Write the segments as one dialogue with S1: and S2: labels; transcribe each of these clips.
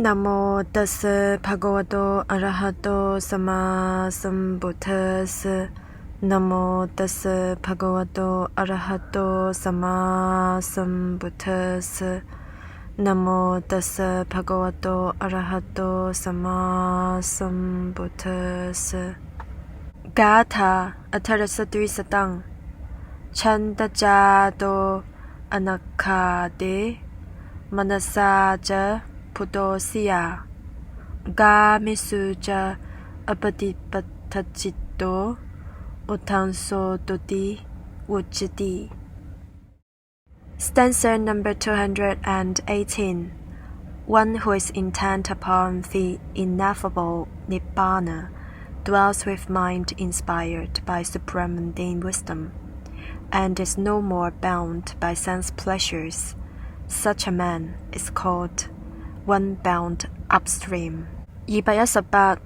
S1: Namo tassa bhagavato arahato sammāsambuddhasa. Namo tassa bhagavato arahato sammāsambuddhasa. Namo tassa bhagavato arahato sammāsambuddhasa. Gatha atharasatrisatang Chandajāto anakkhāte manasā phuṭo siyā Kāmesu appaṭibaddhacitto uddhaṃsototi vuccati. Stanza number 218. One who is intent upon the ineffable Nibbana dwells with mind inspired by supramundane wisdom, and is no more bound by sense pleasures. Such a man is called one bound upstream. 218.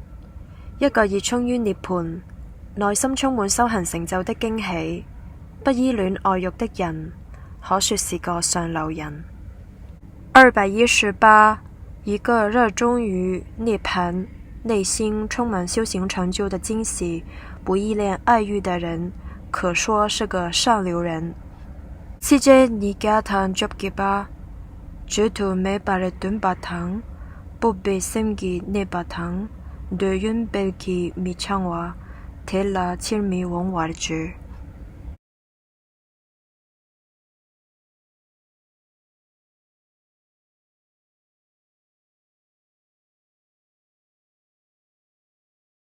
S1: 一個熱衷於涅槃、內心充滿修行成就的驚喜、不依戀愛欲的人，可說是個上流人。218. 一個熱衷於涅槃、內心充滿修行成就的驚喜、不依戀愛欲的人，可說是個上流人。CJ Nigatan Jobgiba Jutu me baretun batang Bobbe semgi ne batang Döyün belki mi changwa Tela chilmi wong warju.